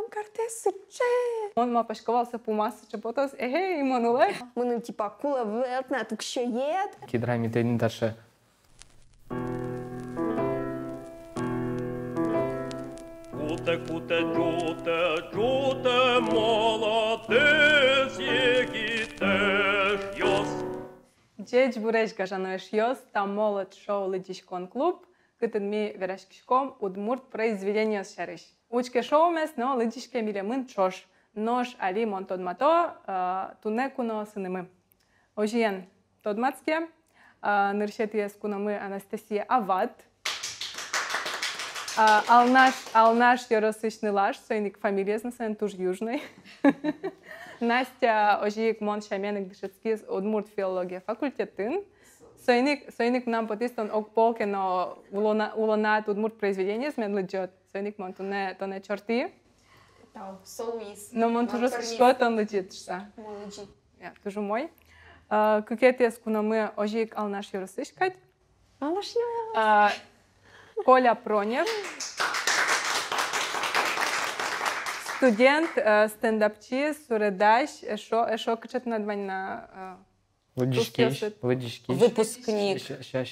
картесу, че? Он ма пашковался по масу, че потос, егей, Мануле. Мână tipa culă văltna, tu кшоєд. Кедрами ты не дальше. Куте, джуте, молодець, який теж йос. Джеч буреш гажаноеш йос, там молод шоу лыдишкон клуб, кытын ми верашкишком удмурт произведение шарыш. Учке шоу мес, но лыдишке милемын чош. Нож али мон тодмато, туне куно сынымы. Ожиен тодмацке, ныршетиес куномы Анастасия Ават. Алнаш Яросычный лаш, сойник фамилия знасен туж южный. Настя ожиек мон шаменик дышецкис удмурт филология факультетін. Сойник нам потистон ок полке, но улонат удмурт произведение смен лыджет. Сойник мон тоне чорти. Тау, солуис. Но мон тужу скотон лыджет шса. Молоджи. Ja, тужу мой. Кукетиес куномы ожиек алнаш Яросычкать. Алаш я. Коля Пронев, студент, стендапчи, суредач, шо качет надвань Лыдишкиш. Выпускник. Ща.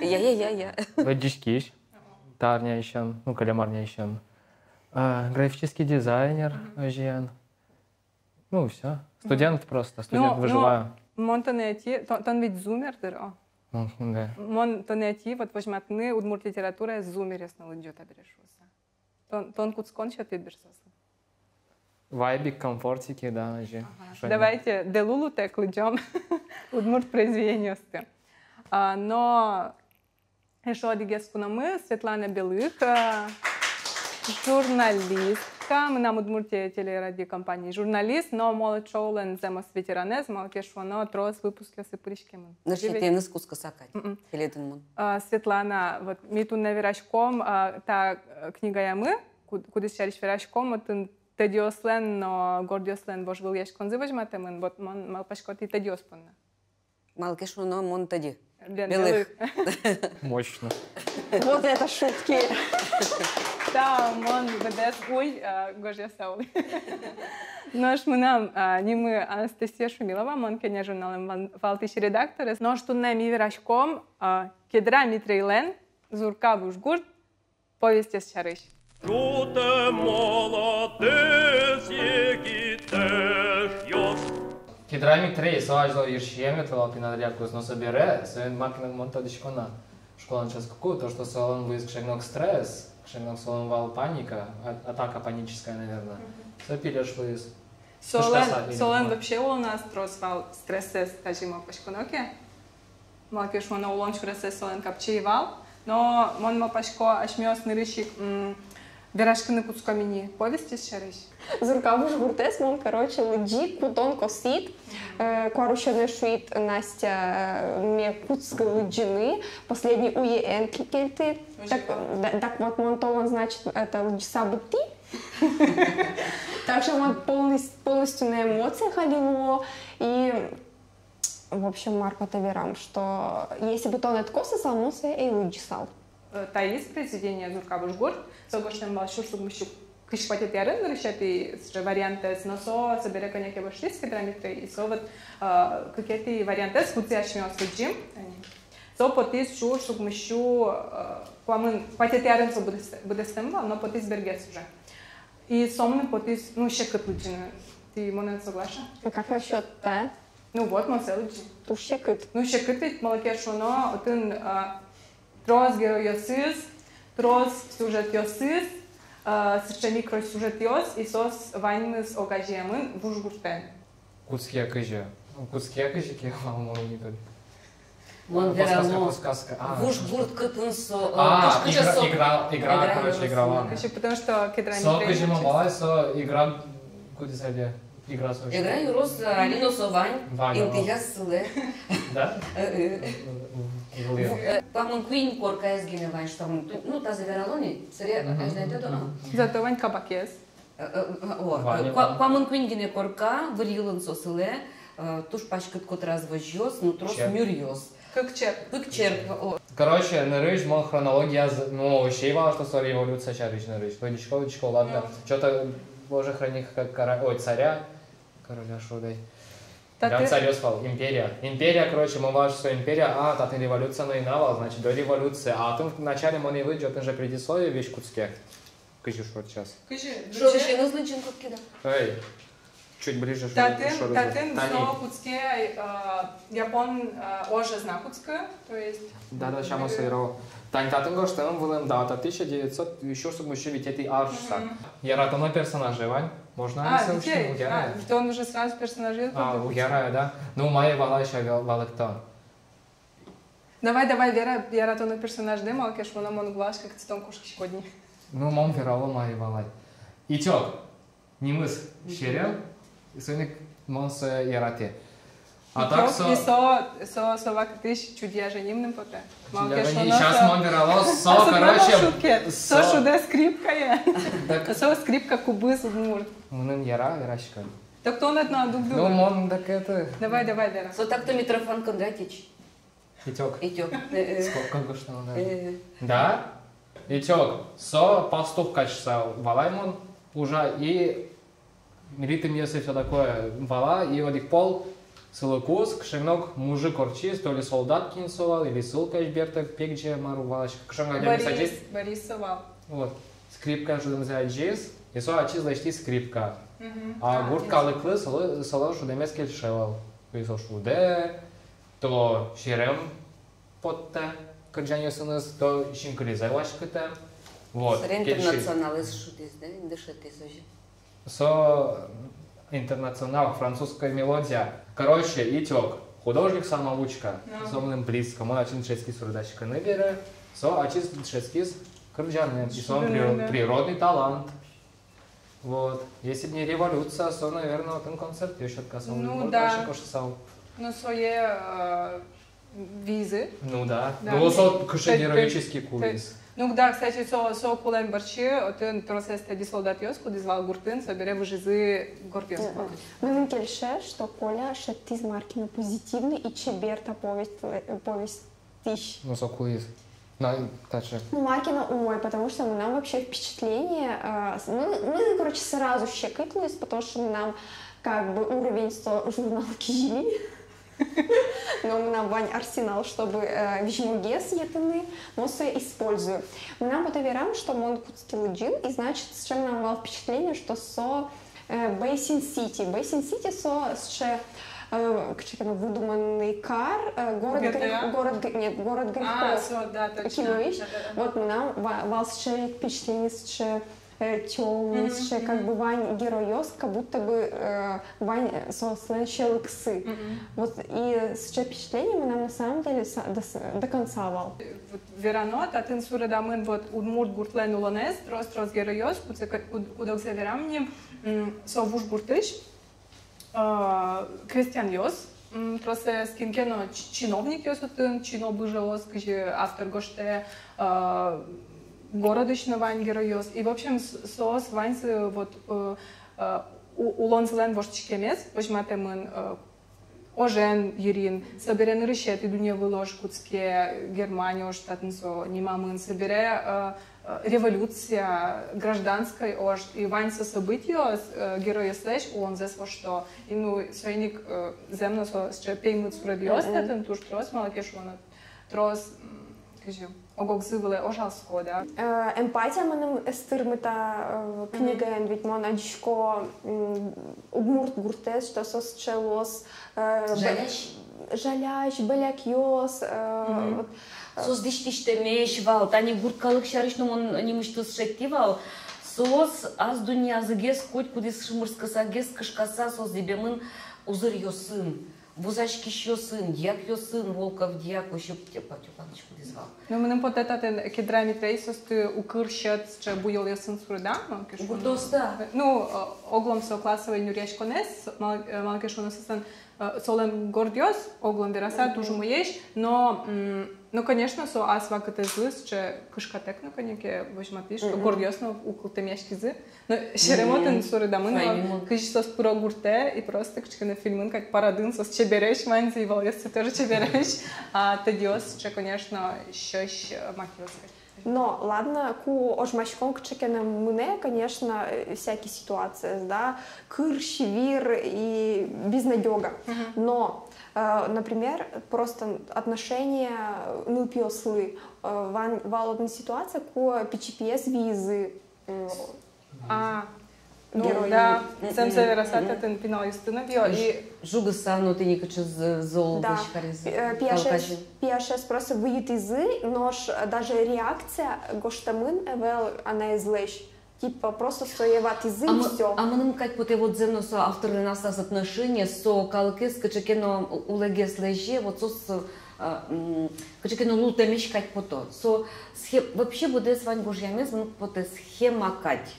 Я. Лыдишкиш. Тарня еще, ну, калямарня еще. Графический дизайнер, Ожиен. Ну, все. Студент просто, студент выживаю. Монтанети, тон ведь зумер, да? Да. Монтанети, вот возьматны, удмурт литература, зумер, ясно, лыджет обрешуса. Тон куцкон счет видберсоса. Вайбик, комфортики, да, Ожи. Давайте делулу так лыджем, удмурт произведение сты. Но еще одигес кунамы, Светлана Белых, журналистка, мы нам удмуртия телерадиокомпании журналист, но молод шоулен земос ветеранез, малкеш воно трос выпуска сыпыришкемын. Нашите нискуска сакать. Телединмун. Светлана, вот ми тут на верашком, та книга ямы, куда сейчас верашком, вот тедиослен, но гордиослен бож был еш конзываж матемын, вот мон малпашкот и тедиоспонна. Малкеш воно мон тади. Белых. Мощно. Вот это шутки. Да, мон бедес уй, гожья саулы. Нож мы нам, не мы Анастасия Шумилова, мон кеня журналом валтыш редакторы, но что не ми верашком, кедра митрейлен, зурка вужгурт, повести с чарыш. Джуте, молодець, який теж йос. Кедрами трей, соаждо иршемет, валпи надряку сно собере, соен макинок монтадишкона. Школа час какую, то что солон выиск шагнок стресс, шагнок солон вал паника, атака паническая, наверное. Сопилешь выиск. Солен вообще у нас тросвал стресс, скажем, пашконоке. Малкеш он улон стресс солен капчевал, но мон мапашко ашмёс нырышик верашкины куцкомини повести шарыш. Зуркавуш гуртес, мон, короче, лыджит, кутон косит, куарущёный шуит Настя ме куцка лыджины, последний уен кельты. Так вот, мон то он, значит, это лыджиса быти. Так что он полностью на эмоциях ходил, и в общем, Марко Таверам, что если бы он откоса салмуса, и лыджисал. Таис произведение Зуркавуш гурт, согошнем балшур сугмущук. Кышпатет ярын решеты варианты, но со собере коняки башлис кедрамитры и со вот какие-то варианты с куцяшмёс лыджим. Со потис шур сугмущу куамын патет ярын со будестемва, но потис бергес уже. И сомны потис, ну, щекот лыджины. Ты монет согласна? А как насчет, да? Ну вот, мон лыджи. Ту щекот. Ну, щекот ведь малакеш оно, отын трос герой йосыз, трос сюжет йосыз, сырча микросюжет йос, и сос вайнмыз огажемын вужгуртен. Куцкие кыжи. Куцкие кыжи кехал молнитон. Мон верано. Вужгурт кытынсо. Игра, короче, играла. Потому что кедрами Со кыжи мамалай, со игра, куда себе? Игра со. Игра юрос Алино Совань, интеллес сыле. Да? Памон куин корка эзгине вань, что ну та завералони, сырья, знаете, да? Зато вань кабакес. Памон куин гине корка, варилан сосыле, туш пачкат кот развожёс, ну трос мюрьёс. Как черп. Как черп. Короче, нарыж, мол, хронология, ну, вообще важно, что революция чарыч нарыж. Логичко, ладно. Что-то Боже, храни царя, короля шудай. Та Прям ти- царь спал, империя. Империя, короче, мы важно, что империя, та ты революция наинавал, значит, до революции. А там вначале он не выйдет, он же предисловие вещь куцке. Кажи, что сейчас. Кажи, Що ви ще на злочинку кидав? Эй, чуть ближе, Татин Тани. со куцке Япон оже зна куцке, то есть... Да, сейчас мы сыграл. Тань, татым го, что он был дата 1900, еще чтобы еще ведь этой аршса. Я ратоно персонажей, Вань. Можно детей. у героя? То он уже сразу персонажей. У героя, да? Ну, моя вала еще вала кто? Давай, Вера, я ратоно персонаж де, малкеш, вона монглаш, как цитом кушки шкодни. Ну, мам вирало моя вала. Итёк. Не мыс щерел, и сыник монса ярате. А так И со вак тыш чудя женимным поте. Сейчас мам вирало, короче... Со шуде скрипка я. Со скрипка кубы суднур. Мунын яра, ярашка. Так то он на дух Ну, дух. мам, так это... Давай, Вера. Со так-то Митрофан Кондратич. Итёк. Идет. Сколько что надо? Да? Итёк. Со поступкачса валаймон уже и ритм если все такое вала и одик пол сылыкус кшенок мужик орчис то ли солдат кинсовал или ссылка Альберта пегже мару валачка кшенок Борис совал. вот скрипка что там за джиз и со ачиз лачти скрипка а гурт калыклы сала шудемес кельшевал и со шуде то ширем потте кырджаньосыныз то шинкризай лашкыта вот Интернационал из шутис, да? Дышати сожи. Со интернационал, французская мелодия. Короче, итёк. Художник-самоучка. Со мным близко. Он очень ческий сурдачка набере. Со ачис ческий крымджаны. И со природный талант. Вот. Если бы не революция, то, наверное, вот он концерт еще отказал. Ну да. Кошесал. Ну, свои визы. Ну да. Да. Ну, со героический кулис. Ну да, кстати, со кулен барчи, отын тросесте ди солдат йос, куди звал гуртин, собере выжизы гурт йос. Мынын келше, что Коля шатиз маркина позитивный и чеберта повесть тысяч. Ну, со кулис. Ну, дальше. Ну, Маркина умой, потому что нам вообще впечатление, мы, короче, сразу щекотнулись, потому что нам как бы уровень журнала Кижили. Но мы нам Вань арсенал, чтобы вижмуге съеданы, но все использую. Мы нам поверим, что он куцкий джин, и значит, с чем нам было впечатление, что со Бейсин Сити. Бейсин Сити со ще выдуманный кар, город грехов. Да, точно. Кинович. Вот мы нам вас ще впечатление ще темный, ще как бы Вань героёс, как будто бы Вань соследующие лыксы. Вот и с впечатлением нам на самом деле до конца вал. Веранот, а тын суредамын вот удмурт гуртлен улонез, трос героёс, удок се верамни, со вуш гуртыш, крестьян йос, просто скинкено чиновник йос, чино быжелос, кыжи автор гоште, городочно Вань героёс. И в общем сос Ваньсы вот улонзлен воштичкемес, возьматемын ожен ерин, соберен рышет и дуне выложь куцке Германию, штатн со немамын, собере революция гражданской ож и Ваньса события героя слэш улонзес во что. И ну свойник земно со пеймут сурадиос, татын туш трос малакеш он трос, кажу. Огокзывали ожалско, да. Емпатія мене стирмита книга, ведь мон адічко удмурт гуртес, що сосчелос жаляш, беляк йос. Сос диштиште мешвал, тани гурткалык шарышным он немыштыс шективал. Сос аз дуньязы гес коть кудис шымырскаса гес кышкаса сос дебемын узыр йосын. Бузачки сын, дьяк сын, Волков дьяк, еще Патюпаныч кудизвал. Ну, мы нам вот это кедрами трейсос ты укрщет, что буял я сын сурда, Гуртос, да. Ну, оглом со классовой нюреш конес, малкешона состан солем гордиос, оглом вераса, тоже муеш, но конечно, со асва катезлыс, че кышкатек, ну, конеке, возьматиш, гордиос, но укулте мяшкизы. Но шеремотен сурдамын, кыш про гурте и просто кычканы фильмын, как парадын сос чебереш, манзи, волес тоже чебереш, а тедиос, че, конечно, щось макиоской. Но ладно, ку ожмачком к чекенам мне, конечно, всякие ситуации, да, кырщ, вир и безнадега. Но, например, просто отношения нупиослы, валодная ситуация, ку PCPS визы. Ну, да, сам заверасат это пинал истина био и жугаса, но ты не качу зол да. Пиашес Пиашес просто выйдет из, но даже реакция гоштамын эвел она излечь. Типа просто стоеват из и все. А мы как будто вот земно со авторы нас отношения со калкес качекено улегес леже вот со качекено лутемиш как пото. Со вообще будет свань божьямез мы поте схема кать.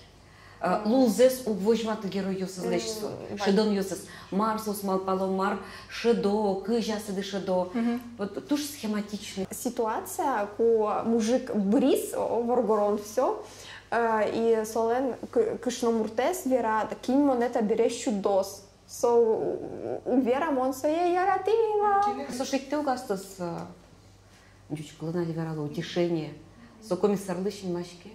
Лузес увожматы герою созлечсу. Шедон юсес Марсус Малпаломар шедо кыжасы де шедо. Вот туж схематично. Ситуация, ку мужик бриз воргорон все. И солен кышномуртес вера таким монета бере чудос. Со увера мон своей яратива. Слушай, ты угастас дючка луна ливерала утешение. Со комиссар лыщин мачки.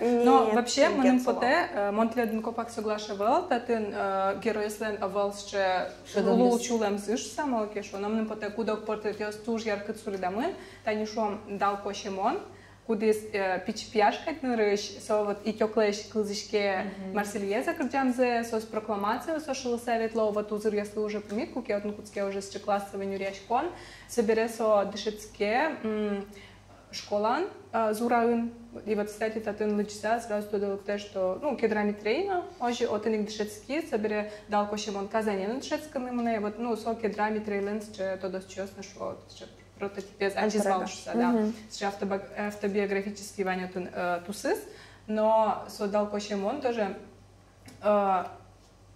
Но вообще мы поте монтледен копак соглашивал, татын героислен авалсче лучулем зыш самого кешу, нам не поте кудок портретиос туж яркыт сурдамын, тани шом дал кошемон, кудис пичпяшкать нырыш, со вот и тёклэш кылзышке Марсельеза кырджамзе, сос прокламация, со шелосавит лова тузыр, если уже помит, куке отн куцке уже с чеклассовый нюряшкон, собере со дышецке, школан зураын и вот кстати татын лычса сразу туда то что ну кедрами трейна ожи отыник дышецки собере дал кошемон казанин дышецканы мне вот ну со кедрами трейленс че то честно что прототипез антизвалшса да с автобиографический ваня тусыс но со дал кошемон тоже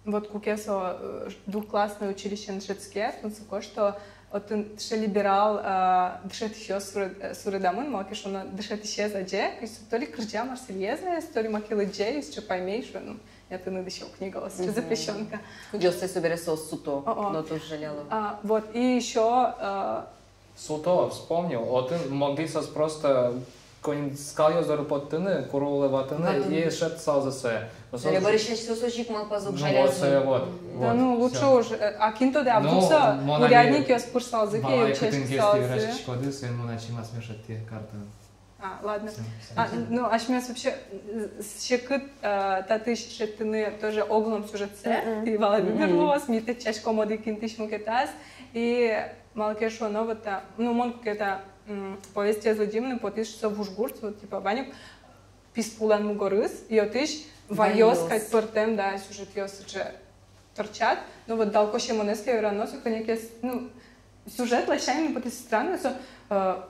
вот кукесо двухклассное училище дышецке он ско что от ще либерал дышет еще сурыдамын, малки что на дышет еще за дже, и то ли крыжа Марсельеза, то ли макила дже, и что поймешь, ну это надо еще книга, что запрещенка. Джосте соберется суто, но тоже жалела. Вот и еще суто вспомнил, вот могли просто какой-нибудь скалью зарупотыны, курулеватыны и шет салзасе. Я борщать сосочек мал позуб жалязу. Вот. Да ну лучше уже, а кинто да авдуса урядник я спор салзыки и учащик салзы. Шкоды сын муначи мас мешать те карты. Ладно. Ну аж меня вообще щекыт татыш шеттыны тоже оглом сюжетсе и Владимир Лос мите чашко моды кинтыш мукетас и малкешо новота ну монку кета повести злодимны потиш со вужгурт вот типа ванюк писпулан мугорыс и отиш вайос как портем да сюжет ёсыче торчат ну вот далкоше монеске раносу конекес ну сюжет лачайный потис странный со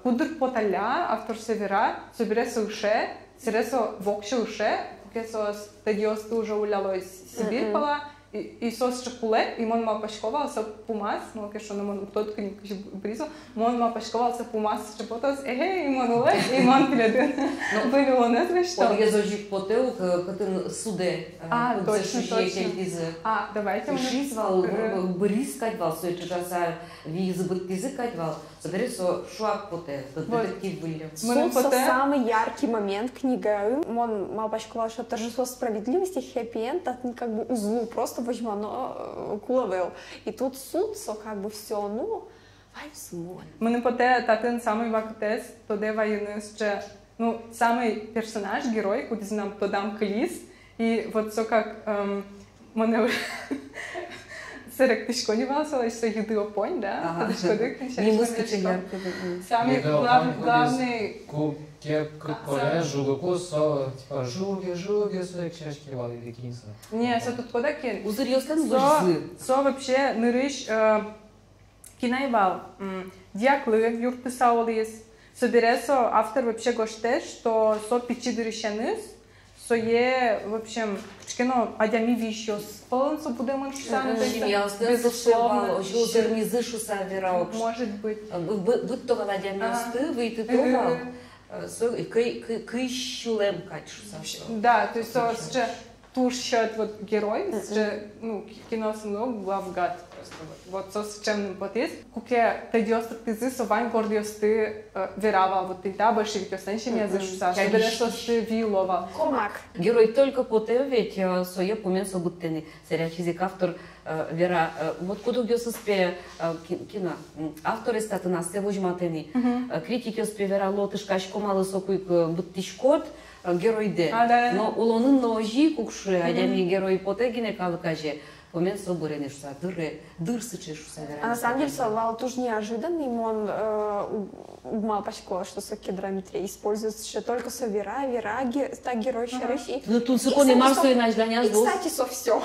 кудр поталя автор севера соберется уше сересо вокше уше кесо стадиос уже уляло Сибирь пала и сос чекуле и мон ма пашковался пумас мон кешо на мон тот книг бризо мон ма пашковался пумас чепотос и мон уле и мон пледен были он это что я зожик потел катын суде точно давайте мы жизвал брискать вал сой часа виз брискать вал соберется шуак потел детектив были самый яркий момент книга мон ма пашковал что торжество справедливости хэппи-энд это как бы узлу просто возьма, но кулавел. И тут суд, со как бы все, ну, вайсмон. Мы не поте татен самый вактес, то де военный ще, ну, самый персонаж, герой, куда нам то дам клис, и вот все как мы серек тишко не валсала, что еды опонь, да? Не выскочили. Самый главный. Коле жугу со типа жуги со чашки вали дикинса. Не, со тут кода кен. Узырьёстан выжзы. Со вообще нырыш кинайвал. Дьяклы юрты саулис. Соберется автор вообще гоште, что со печи дырыщаныс, со е в общем кино адями вещёс. Полон со будем шусаны. Безусловно. Жузырмизы шусавирау. Может быть. Будь то адями осты, выйти то. Кыщулем качуса. Да, то есть тур счет вот герой, ну кино много главгад. Просто вот со с чем потис, куке ты диостр ты со вайн гордиос ты веравал вот ты да большевик останешься меня зашуса, что ты что ты вилова. Комак. Герой только потом ведь своє помен собутени. Серіач язик автор вера. Вот куда где соспе кино. Авторы статы нас все возьматени. Критики соспе вера лотышкашко мало сокуй буттишкот герой де. Но улонын ножи кукши, адями герой потегине калыкаже. Помен соборены шуса дырсычы шуса вера. А на самом деле Салвал тоже неожиданный, он угмал пачко, что со кедрометрия используется только со вираги, так герой России. Ну тут законы Марсу и наш для И, кстати, со все.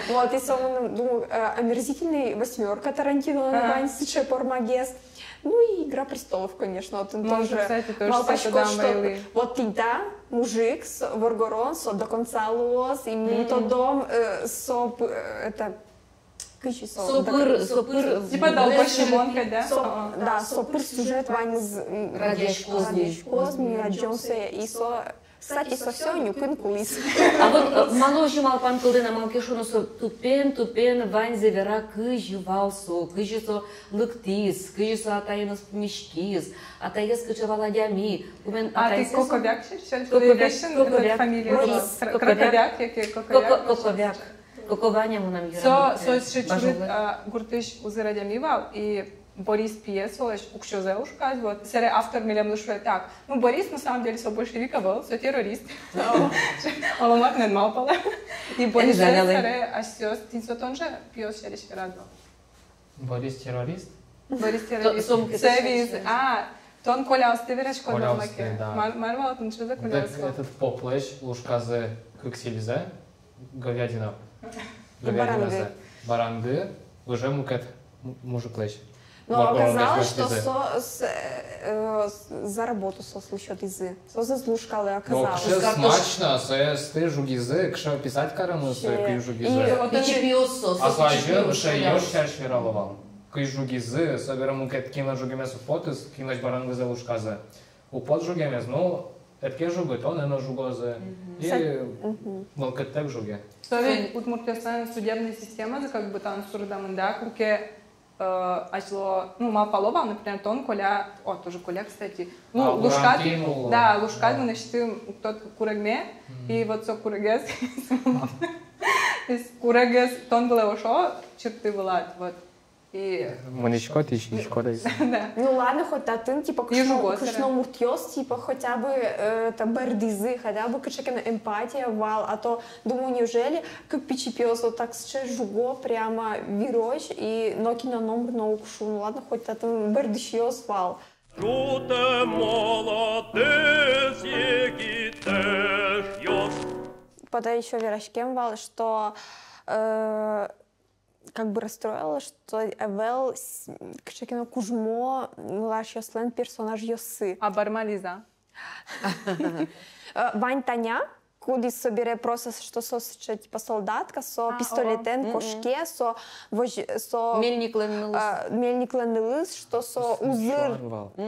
Вот, и он, думаю, омерзительный восьмерка Тарантино, Вань, Пормагест. Ну и «Игра престолов», конечно, вот он тоже, кстати, тоже Малпачко, что вот тогда мужик, Воргорон, до конца лос, и то дом, это... Сопыр... Типа долбошлемонка, да? Да, сопыр сюжет Вань из Радиашкозми, Джонса и Кстати, со все нюкын кулис. А вот маложи малпан кылдына малкешуну со тупен вань зевера кыжы валсо, кыжы со лыктис, кыжы со атайыныс пумешкиз, атайгес кычы валадями. А ты Коковяк сейчас? Фамилия? Коковяк. Кокованя му нам гера. Со чурит гуртыш узырадями вал и Борис Пьесович, укшозе ушкать, вот, сере автор милем лишует так. Ну, Борис, на самом деле, со большевика был, со террорист. Он мог не малпала. И Борис сере, а сёс, ты со тон же пьёс через радо. Борис террорист? Борис террорист. Севиз, тон коляс, ты веришь Колясты, да. Марвал, он что за коляс? Этот поплещ, лушказы кыксельзе, говядина. Баранды, уже мукет мужиклещ. Но оказалось, что за работу сослушат изы. Со заслушкали оказалось. Ну, смачно, ты жугизы, кша писать карамы, кый жугизы. И чепиос сос. А слажи, ше ёж шерш вераловал. Кый жугизы, соберам мукет кина жугемес употыс, кинач барангызы лушказы. Упот жугемес, ну, этке жугы, то не жугозы. И волкеттек жуге. Совет Удмуртия судебная система, как бы там сурдамында, куке ачло, ну, малполова, например, тон коля, тоже коля, кстати. Ну, лушкат, да, лушкат мы насчитываем тот курагме, и вот со курагес, курагес, тон было ушо, черты была, вот. И... Маничко, ты еще шкода. Ну ладно, хоть татын, типа, кышно муртьёс, типа, хотя бы это бердизы, хотя бы кышекена эмпатия вал, а то, думаю, неужели, как пичипиос, вот так сейчас жуго прямо вироч и нокина номер наукшу, ну ладно, хоть татын бердишьёс вал. Жуте молодец, егитеш ёс. Потом еще верашкем вал, что как бы расстроила, что Эвел кшекино кужмо лаш ёслен персонаж ёсы. А Бармализа? Вань Таня, куди собере просто, что со типа солдатка, со пистолетен, кошке, со мельник ленылыс, что со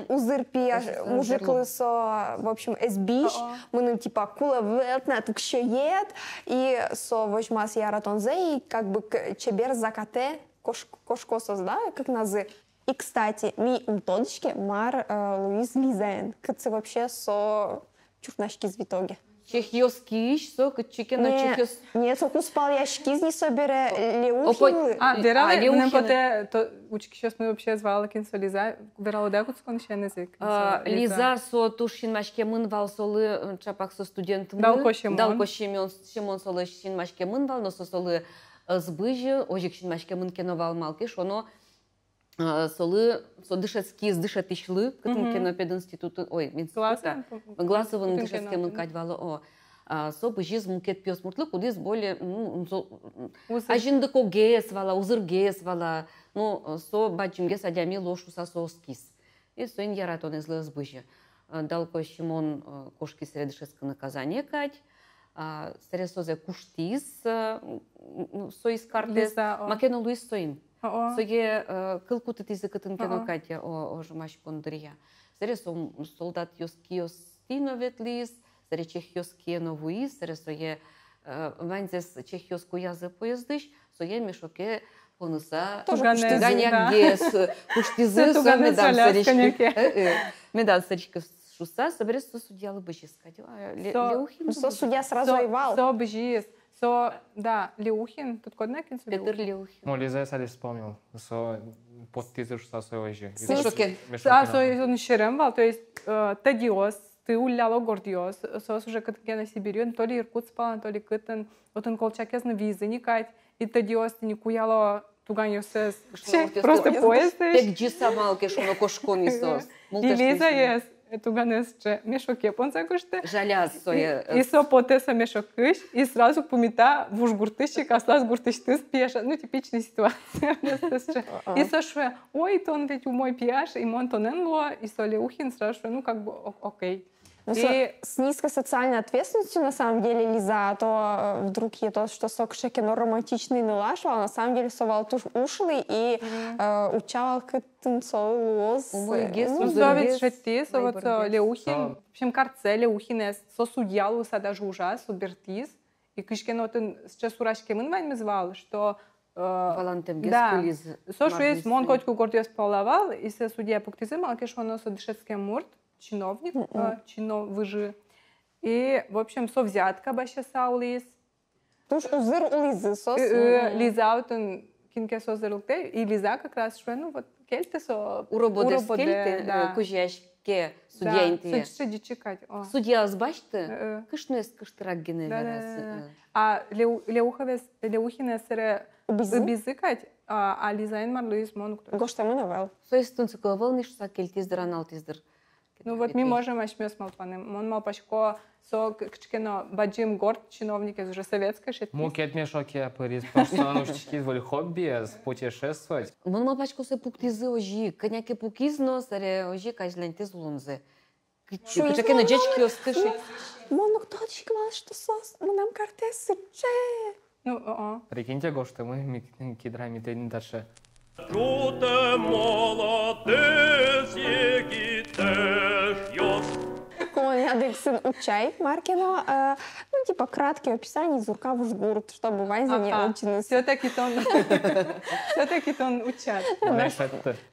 узыр пия мужик со, в общем, эсбиш, мы типа кула велтна, так ед, и со возьмас яратонзе, и как бы чебер закате, кошко созда, как назы. И, кстати, ми умтодочки мар Луиз Лизен, это вообще со чурнашки из Витоги. Чехиоскиш, со кычекена чехиос. Нет, соку спал я шкизни собере Леухины. Верала, не поте, то учки сейчас мы вообще звала кинсо Лиза, верала декут скончен язык. Лиза со тушин машке мын вал солы чапак со студент мын. Далко Шимон солы шин машке мын вал, но со солы сбыжи, ожик шин машке мын кено вал малкиш, оно солы, со дышецкие, дышет ишлы, кытын кено пединституты, ой, института. Гласовын дышецкие мын кадвало, со быжиз мукет пьёс муртлы, кудис более, ажинды когес вала, узыргес вала, ну, со бачимгес адями лошу со соскис. И со ин яратон излы сбыжи. Далко Шимон кошки средышецкое наказание кать, средсозе куштиз, со из картес, макено Луис соин. Соге кылкутыт языкытын кено катя ожимаш пондрия. Сере солдат йоскиос тиноветлис, сере чехиос кеновуис, сере сое ванзес чехиоску язы поездыш, сое мешоке Конуса. Тоже Ганяк гес. Куштизы, со медан сарички. Медан сарички шуса, соберется судья Лыбыжискать. Леухин. Со судья сразу воевал. Со Быжис. Со, да, Леухин. Тут коднакин со Петр Леухин. Ну, Лиза, я садись вспомнил. Подтизы шуса своего же. Мешокен. А со он шеремвал, то есть тадиос, ты уляло гордиос, сос уже как на Сибирю, то ли Иркут спал, то ли Кытен, вот он колчакез на визы никать, и тадиос ты не куяло туганьосес, просто поезд. Пек джиса малке, что на кошкон и сос. И Лиза есть. Туганесче мешоке понцакуште. Жаляз соя. И со потеса мешокыш, и сразу помета в уж гуртыщик, а слаз гуртыш спеша. Ну, типичная ситуация. И со шве, ой, то он ведь у мой пьяш, и мон тоненло, и со Леухин сразу шве, ну, как бы, окей. И с низкой социальной ответственностью, на самом деле, Лиза, а то вдруг є то, что сок шекино романтичный налашивал, на самом деле совал туш ушлый и учавал кытынцовый лоз. Ну, совет шетти, совет Леухин, в общем, карце Леухин, со судьялу садаж ужас, убертиз, и кышкино тын сейчас урашкемын вань звал, что Валантем да, гескулиз. со шуес мон котку гордиос половал, и со судья пуктизы, малкиш он со дышецкий мурт, чиновник, чиновыжи. И, в общем, со взятка баще саулис. Туш узыр у Лизы сос. Лиза, вот он кинке созер лукте, и Лиза как раз шве, ну вот кельте со... Урободес кельте, кужяшке судья инте. Да, дичикать. Судья сбачте, кышнес кыштырак гене верас. А Леухина сыре убизыкать, а Лиза инмар Луис Монук. Гоштему навел. Соестун цикlovал нишса кельтиздер аналтиздер. Ну вот мы можем ашмёс малпаным. Он малпашко со кчкено баджим горд чиновник из уже советской шетки. Мукет мешоке парис, потому что он уж чтит хобби, путешествовать. Он малпашко се пуктизы ожи, коняки пукизно, саре ожи кажленте злунзе. Кчкено джечки оскыши. Монук точки мал, что сос, мы нам картесы че. Ну, Прикиньте, го, что мы кидрами тень дальше. Чуте молодець, які теж йос. Ядык сын учай Маркино, ну типа краткие описания из урка в жгурт, чтобы Ванза не училась. Все-таки он учат.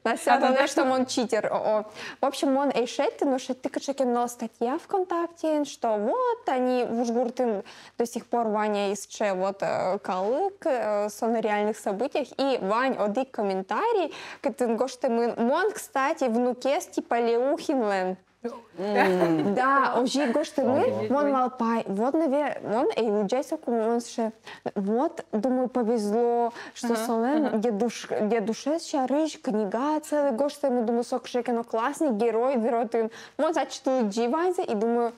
На самом что он читер. В общем, он эйшет, но что ты качекино статья ВКонтакте, что вот они в жгурты до сих пор Ваня исче вот калык на реальных событиях, и Вань одик комментарий, что мон, кстати, внуке типа Леухинлен. Да, ожи гошты мы, вон малпай, вот, наверное, он, и Джейсоку, он ще, вот, думаю, повезло, что Солен, дедуше, шарыш, книга целый гошты, ему, думаю, сок шекено классный, герой, вероятно, он зачитал Дживайзе, и думаю,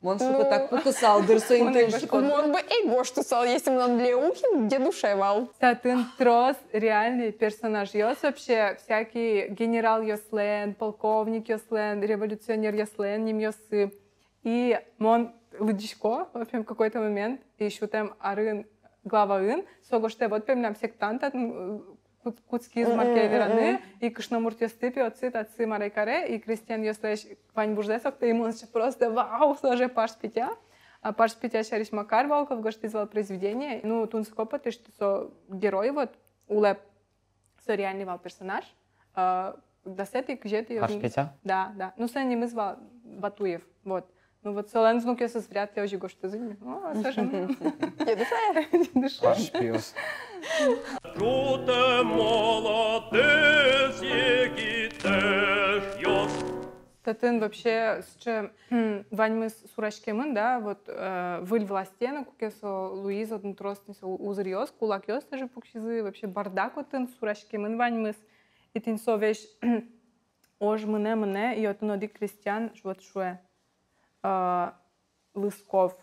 он сука так покусал, дырсо интеншикон. Он бы и гошты сал, если бы нам Леухин, дедушевал. Татын трос реальный персонаж. Ёс вообще всякий генерал Йослен, полковник Йослен, революционер Йослен, ним Йосы. И он лыдичко, в общем, в какой-то момент, и еще там арын, глава ын, сого что вот прям нам сектант, куцки из маркевераны, и кышномурт Йостыпи, отцы Марайкаре, и Кристиан Йослеш, Вань Буждесок, то ему просто вау, сложи паш питя. А паш питя шариш Макар Волков, гошти звал произведение. Ну, тун скопаты, что со герой вот, улеп, со реальный вал персонаж. Да сети, кжети. Паш питя? Да. Ну, со ним звал Батуев, вот. Ну, вот Солен внук я вряд ли уже гошти зими. О, скажем. Паш пиос. Чуте молодець, які теж йос. Татын вообще, Вань мы с урашкемын, да, вот выль властена, кукесо Луиз, один тростный узырьёс, кулак ёс тоже пукшизы, вообще бардак вот тын с урашкемын Вань мы с, и тын со вещь ож мне, и вот он одик крестьян, вот шуэ, Лысков.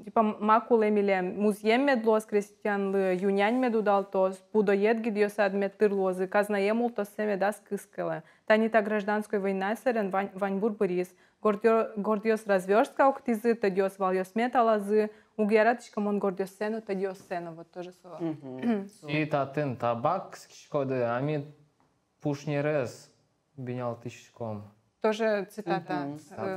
Типа макул эмилем музьем медлос крестьян лы юнянь медудал тос, пудоед гидиос адмет тырлозы, казнаемул то семя дас кыскала. Танита гражданской война сэрен вань бурбарис, гордиос разверстка октизы, тадиос вальос металазы, угераточкам он гордиос сену, тадиос сену, вот тоже слово. И татын табак, шкоды, ами пушни рез, бинял тысячком. тоже цитата.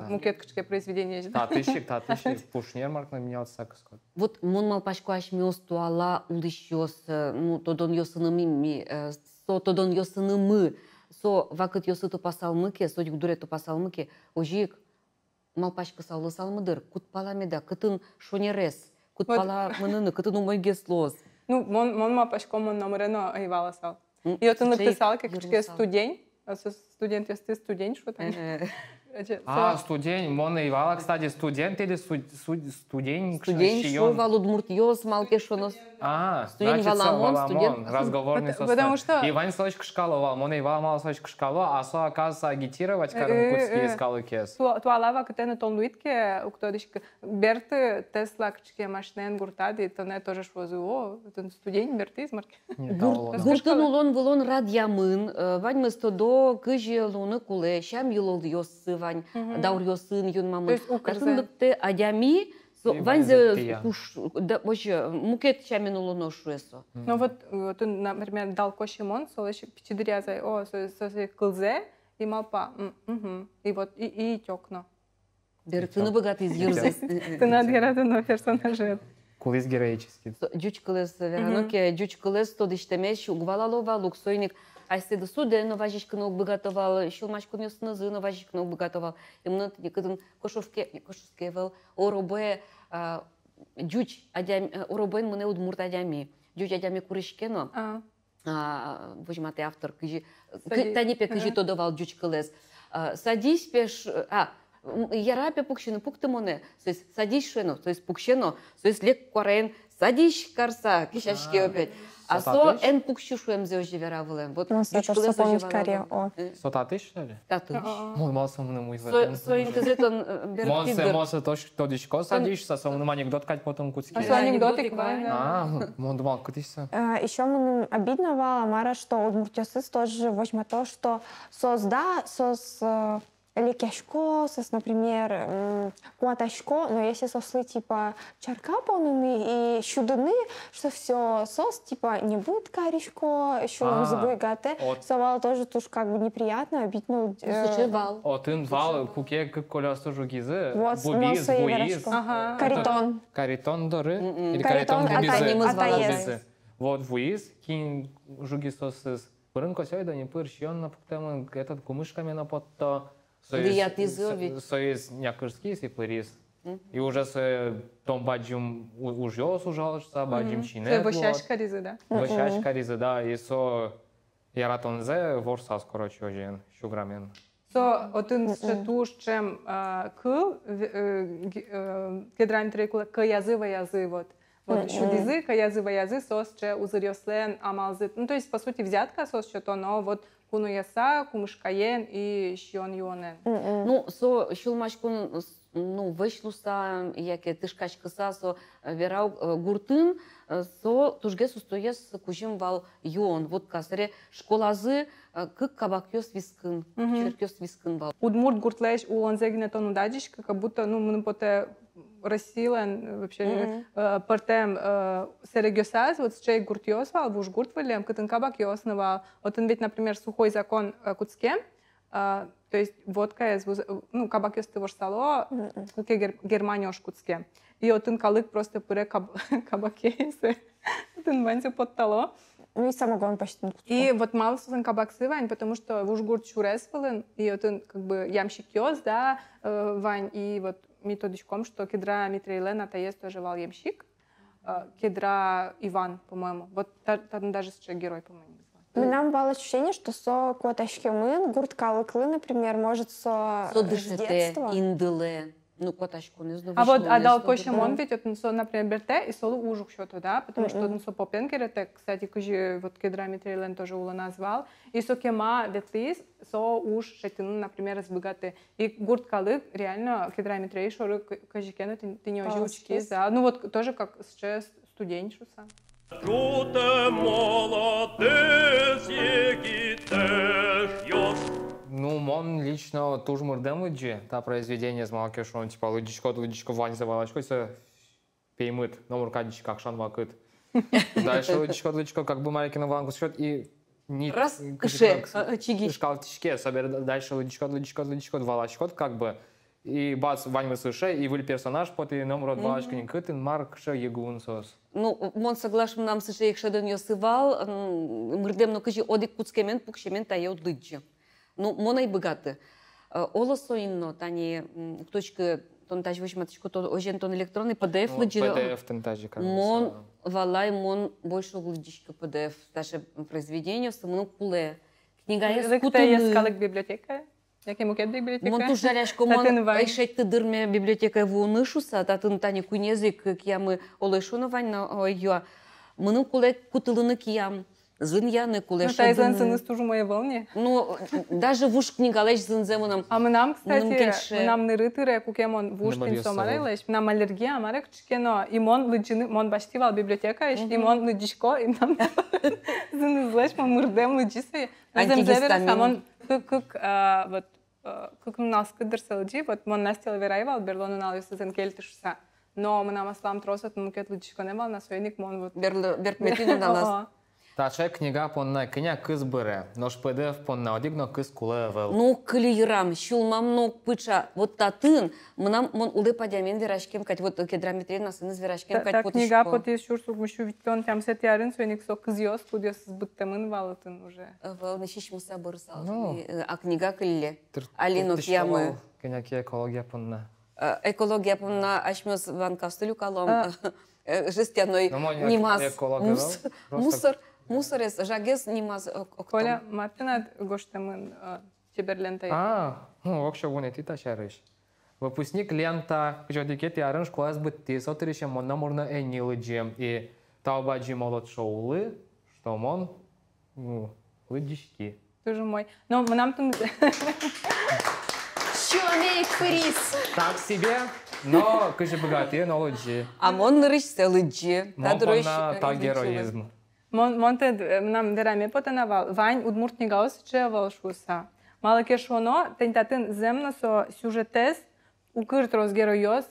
Мукеткачке произведение. Татышик, пушнер маркна менялся скот. Вот мон малпашкуаш миостуала улищос, ну, тодон йосынымы, тодон йосынымы, со вакыт йосы тупасалмыке, содик дуре тупасалмыке, ожик малпашка саулы салмыдыр, кутпаламеда, кытын шонерес, кутпала мыныны, кытын умойгеслоз. Ну, мон малпашко мон номерено айвала сал. И вот он написал, как студень, студент, если ты студень, что там? Студень, мон айвала, кстати, студент или студень? Студень, шо валудмурт йос, малке шонос. Студень валамон, студент. Разговорный состав. Потому что... Иван Славович шкалова, мон айвала мало Славович шкалова, а со оказывается агитировать, карынкутские скалы кес. Туалава, катена тон луитке, у кто дышка, берты Тесла, качке машинен гуртади, то не тоже швозу, это студень, берты из марки. Гуртын улон вылон радиамын, вань мы стодо, кыжи луны куле, шам юлол йосы, вань, даур йосын юн мамын. Катындыкты адями, вань куш, вообще, мукет шамин улоно шуэсо. Ну вот, например, дал кошемон, солыш пичидырязай, о, соси кылзе, и малпа, и вот, и тёкно. Берты богатый из юрзес. Ты надгератыно персонажет. Кулис героический. Дючкалес, вераноке, дючкалес, то дыштемеш, угвалалова, луксойник, айседы суде, но важичканы обыгатовал, щелмачку нёсынызы, но важичканы обыгатовал. И мнот, никогда кошовскевел, оробе, дюч, оробен мне удмурт адями, дюч адями курышкено. Возьмате автор, танипе кыжи то давал дючкалес. Садись пеш, ярапе пукшено, пуктымоне, то есть садись шено, то есть пукшено, то есть лек куарен, садись карса, кишачки опять. А со эн пукшу шуемзе оживеравылем. Вот дючкалес оживеравылем. Сотатыш, что ли? Татыш. Мон мал сомным Со инказетон беркидер. Монсе то дичко садишься, сомным анекдот кать потом куцки. Со анекдотик, вань. Мон думал, кутишься. Еще мне обидно вала Мара, что удмуртёсыз тоже возьма то, что сос лекешко, например, куаташко, но если сослы типа чаркапонами и щудыны, что все сос типа не будет каришко, еще забыгате, совал тоже туж как бы неприятно, обидно. Сучевал. Отын вал, куке колесо жугизы, бубиз, буиз. Каритон. Каритон доры? Или каритон бубизы? Вот буиз, кин жугисосыз. Пырын косёй да не пырщён на пуктемын, этот кумышками на потто. Союз някърски си парис. И уже се том баджим ужёс ужалышса, баджим чинет. Башашка ризы, да? Башашка ризы, да. И со яратонзе ворсас, короче, ожен, шуграмен. Со отын туш чем кыл, кедрами трекула к язы, вот. Вот шудизы, к язы, сос че узырёслен амалзы. Ну, то есть, по сути, взятка сос что-то, но вот куну яса, кумышкаен и щон юонен. Ну, со щелмачкун, ну, вышлуса, яке тышкачкаса, со верау гуртын, со тужгес устоес кужим вал юон. Вот касаре школазы, как кабакёс вискын, черкёс вискын вал. Удмурт гуртлеш улонзегне тону дадишка, как будто, ну, мы поте Россилен вообще партем серегёсаз, вот чей гуртёс вал, буш гурт валем, кытын кабак ёснывал. Вот он ведь, например, сухой закон куцке, то есть водка, ну, кабак ёс тывош сало, куке германёш куцке. И вот он калык просто пыре кабакейсы, он ванься под тало. Ну и самогон почти. И вот мало сын кабак сывань, потому что буш гурт чурес вален, и вот он как бы ямщик ёс, да, вань, и вот методичком, что кедра Митрейлена, то есть тоже вал ямщик, кедра Иван, по-моему. Вот там даже герой, по-моему. Нам было ощущение, что со коташкемын, гурт калыклы, например, может со детства. Индыле. Ну, коташку не знаю. А вот дал кошемон ведь, вот, со, например, берте и солу ужух что-то, да, потому что он со попенкерете, кстати, кожи вот кедра Митрейлен тоже ула назвал, и со кема ветлис, со уж шатину, например, разбегаты. И гурт калык, реально, кедра Митрей, шоры кожикену, ты не ожучки, да, ну вот тоже как сейчас студенчуса. Чуте молодец, егитеш ёс. Ну, мон лично туж мурдем лыджи, та произведение с малкеш, он типа лыджичко вань завалачко, се пеймыт, номер кадичка, акшан вакыт. Дальше лыджичко, как бы маленький на вангус счет, и Раз, кыше, чиги. Шкал тишке, собер дальше лыдичкот, валачкот, как бы. И бац, вань высыше, и выль персонаж, пот и номер валачка не кытын, марк ше егун сос. Ну, мон соглашым нам сыше их шеден ёсывал, мырдем, но кыжи одик пуцкемен, пукшемен та еут лыджи. Ну, мона и богаты. Олосо инно, тани, точка, тон таж вышматочку, то ожен тон электронный PDF лыджи. PDF тентажи, как Мон, валай, мон больше лыджичка PDF, даже произведение, самону пуле. Книга есть Кутая кутуны. скалок библиотека. Який мукет библиотека? Мон ту жаряшко, мон айшет ты дырме библиотека в унышуса, татын тани кунезик, кьямы олешуна ванна, ой, мыну куле кутылыны кьям, зыньяны куле Ну, та излен сыныз тоже мои волны. Ну, даже в уж книгалеш зынземуном. А мы нам, Мыным кстати, кенше. мы нам нырытыры, кукемон в ушкин сомарелеш, нам аллергия, амарек чкено, и мон лыджины, мон баштивал библиотека, и мон лыджишко, и нам зынызлеш, мон мырдем лыджисы. Антигистамин. Мон вот как у нас кыдырса лыджи, вот мон настел верайвал, берлону налысы зенкельтышса. Но мы нам аслам тросат, мукет лыджишко не бал, на свойник мон вот. Беркметину на нас. Таче книга понна кня кыз бере, нош PDF понна одигно кыз куле вел. Ну, клирам, щулмам ног пыча, вот татын, мон улы падямен верашкем, кать вот кедраметрия нас иныз верашкем, кать Та потышко. книга потис шурсук мушу виттон, там сет ярын, свойник со кызьёс, кудес сбыттамын валытын уже. Вал нещищ муса бырсал. Ну. А книга клиле. Алинов ямы. Кня ки экология понна. Экология помна ашмёс ван кастылю калом. Жестяной Ну, мон нимаз. экология, да? Мусорес, жагес нимаз октом. Коля, мартинат гоштамын чеберлентай. Ну, вообще вон эти тачарыш. Выпускник лента, кжодикет ярын школа сбытти, сотрищем мон намурна энилы джем, и таубаджи молот шоулы, что мон, ну, лыдички. Тоже мой. Но мы нам тут... Человек приз. Так себе, но кжи богатые, но лыджи. А мон нырышся лыджи. Мон понна та героизм. Монтед нам вераме потанавал. Вань удмуртни гаус чевал шуса. Мало кешоно, тентатын земно со сюжетес, укыртрос героёс,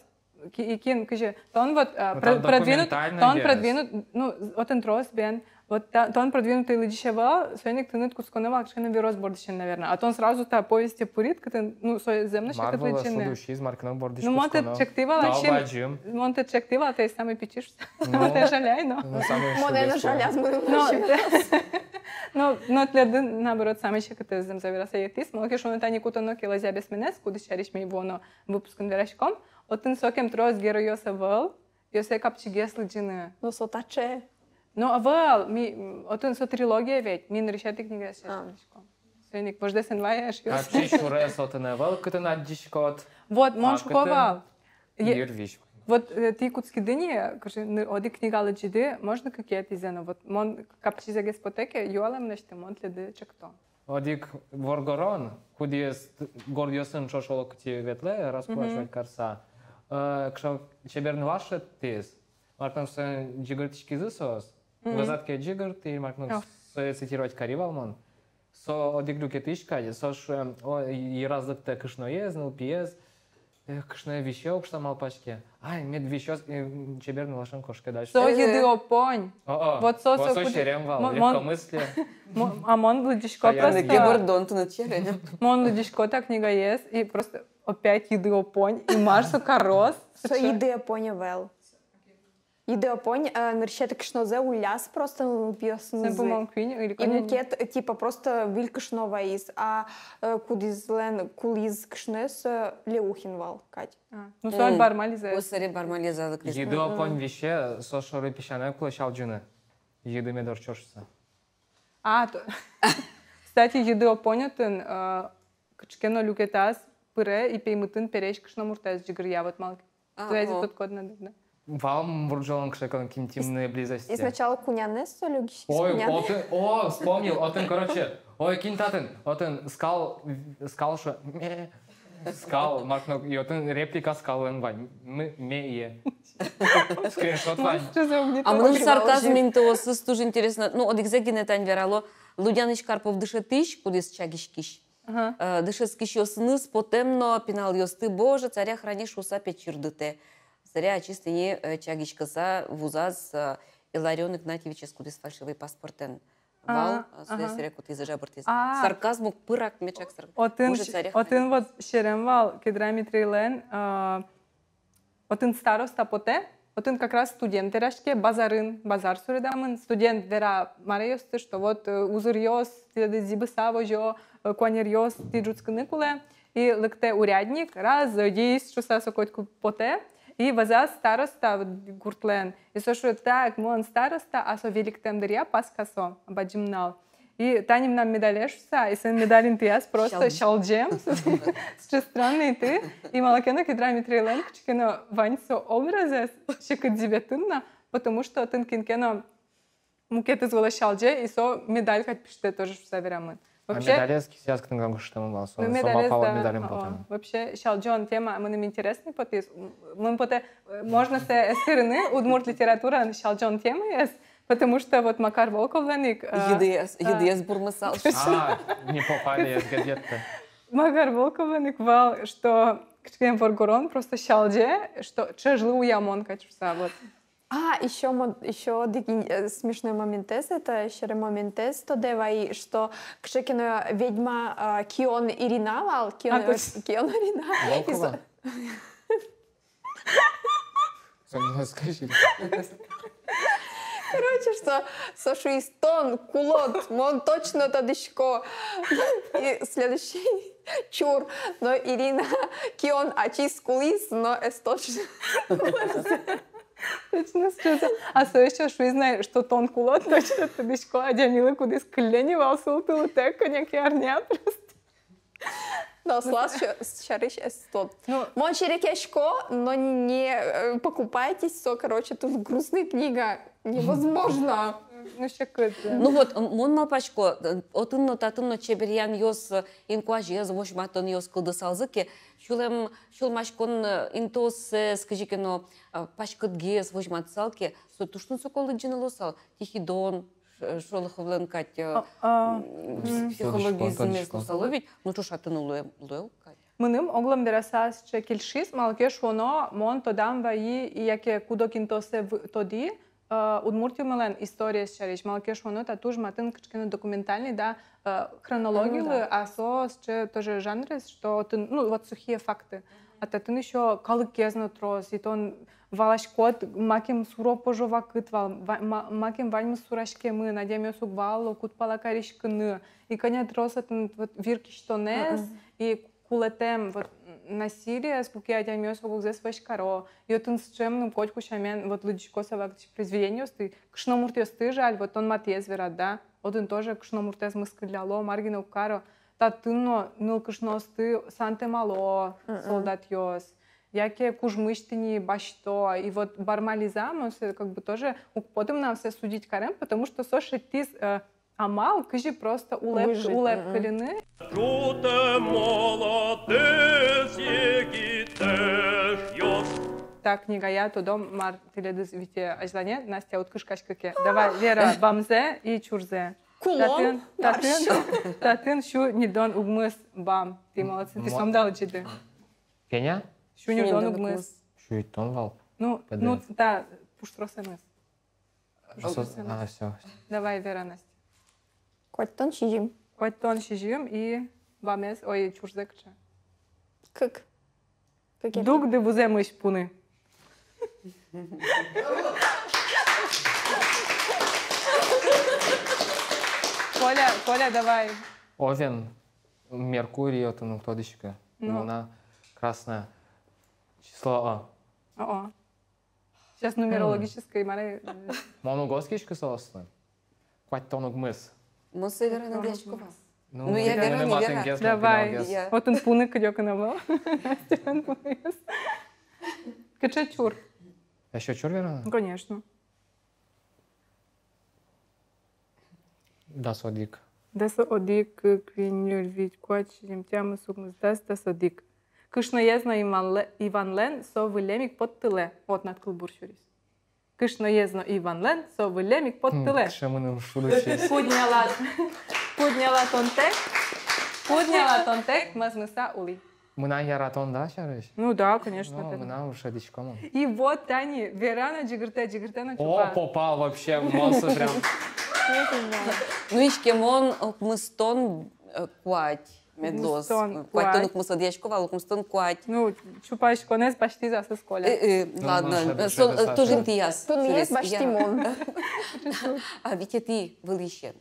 и кин, каже, он вот продвинут, ну, отен трос бен, вот он продвинутый лыдишевал, свойник тынет кусконова, кшена вирос бордищен, наверное. А он сразу та повести пурит, катен, ну, свой земно шекат Марвела лычене. судущий из маркного бордища. Ну, монтед чективал, а чем? Монтед чективал, ты самый печишься. Монтед жаляй, но. Модель жаля з моим Но для наоборот саме ще като зем завираса ятис, малки шо та никуто но ки лазя без менес, куди шариш ми воно выпуском верашком, отын сокем трос героёса вăл, ёсе капчи гесли джины. Ну, сотаче. Ну, а вăл, ми отын со трилогия ведь, ми наришати книга ще верашком. Свеник вождесен ваяш ёс. Капчи шурес отын вăл, кыты наддишкот. Вот, мон шуковал. Юрвиш. Вот ти куцки дыни, каже, оди книгала джиди, можно какие-то зено. Вот мон капчи за геспотеке, юалем неште мон леды чекто. Одик воргорон, кудиес гордиосын шошоло кти ветле, расплашивать карса. Кшо чеберн ваше тез. Мартан се джигартички зысос. Вазатке джигарт и мартан се цитировать каривалмон. Со одик люкетишка, сош и раздакте кышно езнул, пиез. Кышно вещел, кшта малпачке. Ай, мед вещел, чеберн лашен кошке дальше. Со еды опонь. Вот со черемвал, легкомыслие. А мон лыдишко просто... Гебордон ты начерен. Мон лыдишко та книга есть, и просто опять еды опонь, и марсо корос. Що ідея поня вел. Ідея понь, нерщете кшнозе уляс просто Сен п'яснизи. по-моему квине или І коня. мукет, типа, просто віль кшнова із, а кудізлен куліз кшнес леухінвал, Кать. Ну, соль бармализе. Осаре бармалеза Еды опон веще, сошоры песчаная кулачал джины. Еды медор чошится. Кстати, еды опонятын, качкено люкетас, пыре, и пеймытын переш кшно муртаз джигр я вот малки. Твези тут код надо, да? Вам бурджолон кшекон интимные близости. І спочатку кунянес солюгіш. Ой, вспомнил, отын, короче, ой, кинтатын, отын скал, шо, скал, макно, и отын реплика скал энвань, мее. Скриншот вань. А мның сарказм интоосыз тоже интересно. Ну, от экзегине тань верало, Лудяныч Карпов дышетыш, кудис чагишкиш. Дышескиш ёсыныз, потемно, пинал ёсты, Боже, царя хранишь уса печирдыте. Царя очистыне чагишкаса вузаз Иларион Игнатьевич кудис фальшивый паспортен. вал, сюда вот из-за жабртиз. А. Сарказм пырак мечак сарказм. Отын вот шерем вал кедрами трейлен, отын староста поте, отын как раз студент верашке базар суредамын, студент вера марайосты, что вот узурьос, тиды зибысаво жо, куанерьос, тиджуцканы куле, и лыкте урядник, раз, дис, что са сокотку поте, и ваза староста гуртлен. И со что так, мон староста, а со великтем дыря паскасо, баджимнал. И таним нам медалешься, и сын медалин ты яс просто шалджем, с странный ты, и малакена кедрами трейлен, кчкено ваньсо образес, шекат дебетынна, потому что тын кинкено мукет извола шалдже, и со медаль хоть пишите тоже в саверамын. Вообще, медалески сейчас к нам что мы ну, медалез, да. Вообще, шалджон тема, мы нам интересный потис. Мы поте, можно се эскирны, удмурт литература шалджон тема есть, потому что вот Макар Волковленик... Едес бурмысал. Не попали из газеты. Макар Волковленик вал, что кчкем Воргорон просто шалдже, что чежлы уямон качуса, вот. Еще смешной моментес, это еще моментес, то девай, что кшекино ведьма Кион Иринавал, Кион Ирина. Скажи. Короче, что Сошу из тон, кулот, он точно тадышко. И следующий чур, но Ирина Кион Ачис Кулис, но es точно. Точно что-то. А со еще шуй знает, что тон кулот точно тадышко, а Джамила кудис клени валсул тулутек, коняк ярня просто. Да, слаз шарыш эстот. Мон черекешко, но не покупайтесь, короче, тут грустная книга. Невозможно. Ну вот, мон малпачко, отынно татынно чеберьян йос инкуажез, вошматон йос кылдысалзыке, шулмашкон интос скажикено пачкытгез вошматсалке, со туштун соколы джинылосал, тихидон, шолоховлен кать психологизме слусаловить, ну чуш атыны луэл кать. Мыным оглом берасас че кельшис, малке шоно, мон тодам ваи и яке кудокинтосе тоди, Удмуртию мелен история шариш, малке шоно, та туж матын кчкино документальный, да, хронологии, а сос че тоже жанры, что ну вот сухие факты. А татын еще калыкезно трос, и тон валаш кот макем суро пожова кытвал, макем вальмы сурашке мы, надеем сук валу, кут палакаришкны, и коня трос атын вот вирки что нес, и кулетем вот насилие, скуки адямиос вогузе свашкаро, и отын с чемным котку шамен вот лыджико савак произведение сты, кшномуртес ты жаль, вот он матез верат, да, отын тоже кшномуртес мыскыляло, маргина укаро, татыно нылкышнос ты санте мало солдат йос, яке кужмыштыни башто, и вот бармализам, он как бы тоже потом нам все судить карем, потому что соши тис амал, кыжи просто улепкалины. Так, книга я, то дом мар теледыз вите ажлане, Настя от кышкашкаке. Давай, Вера, бамзе и чурзе. Кулон, татын шу нидон угмыс бам. Ты молодцы, ты сам дал джиды. Пеня? Шу нидон угмыс. Шу и тон вал. Ну, да, пуштросеныс. А, все. Давай, Вера, Настя. Котон шижим. Котон шижим и бамез, ой, чурзе кча. Как? Дуг де вуземыш пуны. Коля, давай. Овен, Меркурий, это ну кто дышка. Луна красная. Число А. Сейчас нумерологическое, Мария. Моногоскишка соосна. Котон мыс. Мы с Верой Надеждой. Ну, я Вера, не Вера. Давай. Вот он пуны кадёка навал. Кача чур. Еще чур, Вера? Конечно. Das odик. Das odик, квинюр вид квачим тямы сукмус. Das odик. Кышно езно Иван Лен, со вылемик под тыле. Вот над кылбуршурис. Кышно езно Иван Лен, со вылемик под тыле. Шамыным шудучись. Подняла тонтек, мазмыса ули. Мына яратон, да, шарыш? Ну да, конечно. Ну, мына уж одичком. И вот, Тани, Верана джигрте на чупа. О, попал вообще, монстр прям. Ну, ичкемон окмыстон куать. Медлос. Куать окмыстон дьячкова, окмыстон куать. Ну, чупаешь конец почти за сосколя. Ладно, тоже интияс. Тут есть баштимон. А ведь ты был еще.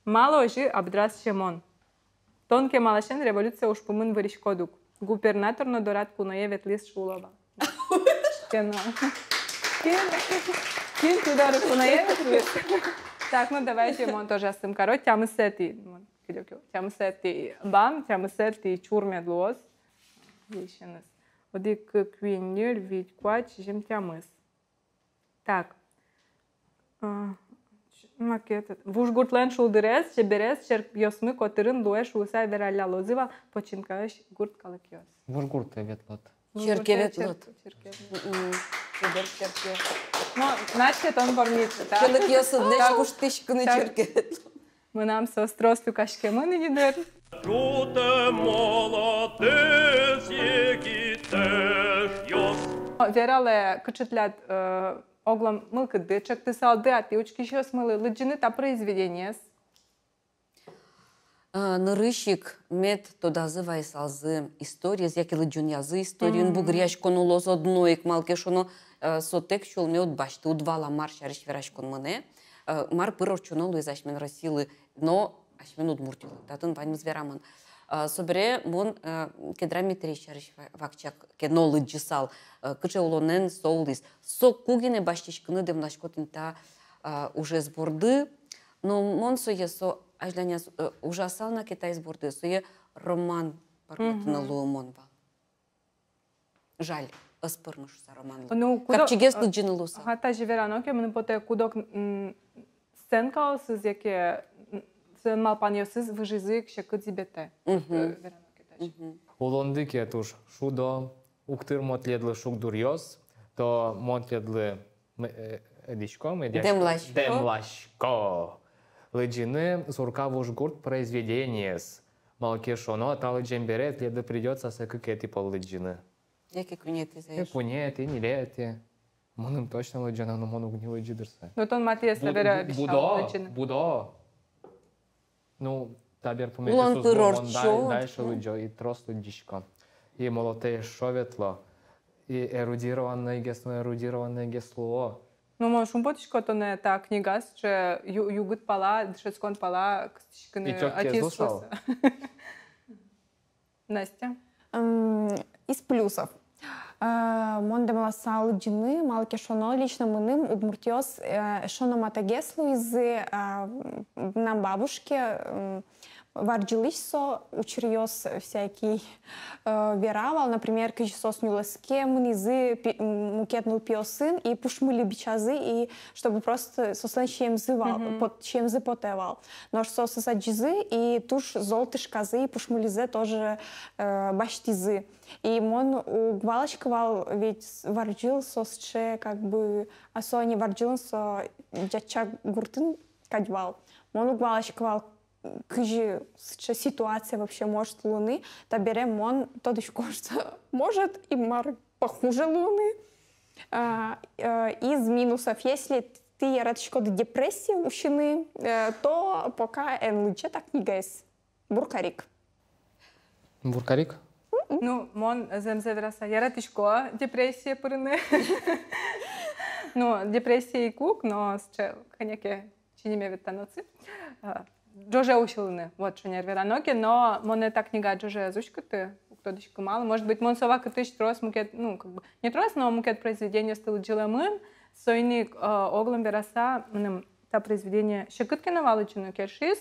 Мало ожи абдрас шемон. Тонке малашен революция уж помын вариш кодук. Губернатор на дорат куное ветлис шулова. Кено. Кин туда куное ветлис. Так, ну давайте мон тоже астым корот. Тямысети. Тямысети бам, тямысети чурмедлос. Ещенес. Одик квиннюль вить куач жем тямыс. Так. Макет. Вужгуртлен шулдырес, чеберес, черп йосмы котырын луэш усай вераля лозыва, починкаеш гурт калыкёс. Вургурт ветлот. Черкевет лот. Ну, значит, он бормится, так? Калыкёсы днеш куштышкыны черкевет. Мы нам со стросту кашкемын идер. Жуте молодец егитеш йос. Верале кычытлят оглом мылкыды, чак ты салды, а ты учки еще смылы. Лыджины та произведение. Нырышик мет тода зывай салзы история, яки лыджун язы историю, бугряш конулоз одноик малке шоно сотек шул ме отбашты, удвала марш ариш вераш кон мыне. Мар пырор чонолу изаш мен расилы, но аш мен удмуртилы, татын ваньмыз верамын. Собере мон кедрами трещариш вакчак кено лыджисал, кыче улонен соулис. Со кугине баштишкыны демнашкотин та уже сборды, но мон сое со ажляня ужасал на Китай сборды, сое роман паркотына луомон вал. Жаль, ыспырмыш за роман. Капчигес лыджины луса. Хата живераноке, мен поте кудок сценка сыз яке сен малпаньосыз выжизык шекыт зибете. Улонды кетуш шудо, уктыр мотледлы шук дурьос, то мотледлы эдишко, демлашко. Лыджины сурка вужгурт произведениес. Малке шоно, та лыджен берет, леды придется сэкыкети пол лыджины. Яки кунети заеш? Кунети, не лети. Моным точно лыджина, но мону не лыджидырса. Ну, тон Матиас наверное обещал лыджины. Будо. Ну, табер Улон помети пырорчо. дальше лыджо и трос лыджишко. И молотее шоветло. И эрудированное гесло. Ну, можешь употочку, то не та книга, что югут пала, дышецкон пала, кстишканы атисус. Настя? Из плюсов. Монде маласа лыджины, малке шоно лично мыным удмуртиос шоно матагеслу из нам бабушки варджилисо учриос всякий веравал, например, кичсос нюлеске мнизы мукетнул пиосын и пушмыли бичазы, и чтобы просто сосен чем зывал, под чем запотевал. Но что сосаджизы и туш золотыш казы и пушмылизе тоже баштизы. И он угвалочковал, ведь варджил сосче как бы асо не варджил со дяча гуртын кадьвал. Он угвалочковал кыжи ситуация вообще может луны, то берем он то что может и мар похуже луны. Из минусов, если ты радочко до депрессии ущины, то пока лучше так не гайс. Буркарик. Буркарик? Ну, мон земзевераса. Я радочко депрессия пырны. Ну, депрессия и кук, но с коняки чиниме витаноцы. Джоже училны, вот что нервираноки, но монета книга Джоже зучкаты, кто дичка мало, может быть, монсова катыш трос мукет, ну, как бы, не трос, но мукет произведение стыл джиламын, сойник оглом вераса, та произведение щекытки навалычину кершис,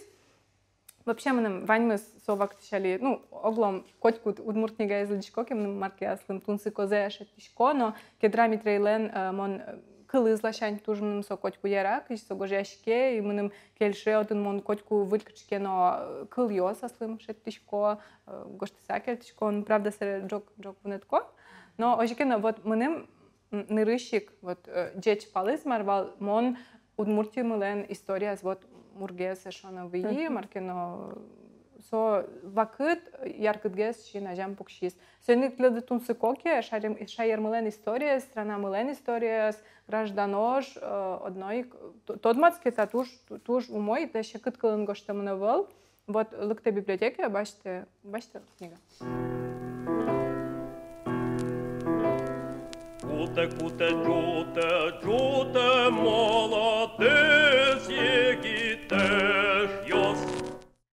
вообще мы ваньмы совак тишали, ну, оглом котьку удмуртнига из личкоки, мы марки аслым тунсы козе шетишко, но кедрами трейлен мон кылы злашань тужмным со котьку ярак, и со гожяшке, и мы кельше один мон котьку вылькачке, но кыл йо сослым шеттишко, гоштиса кельтишко, он правда сere джок вунетко, но ожикено вот мы нырыщик, вот джеч палыз марвал, мон удмуртии мылен история, вот мурге сешона вии, маркено со вакыт яркытгес шин ажам пукшис. Сөнük тлады тунсы коке, шайер мылен история, страна мылен история, гражданош, одной, тодмацкета туж умой, да ще кыткалын гоштамына выл. Вот лыкта библиотеке, бачите книга. Куте, джуте, молодець, які теж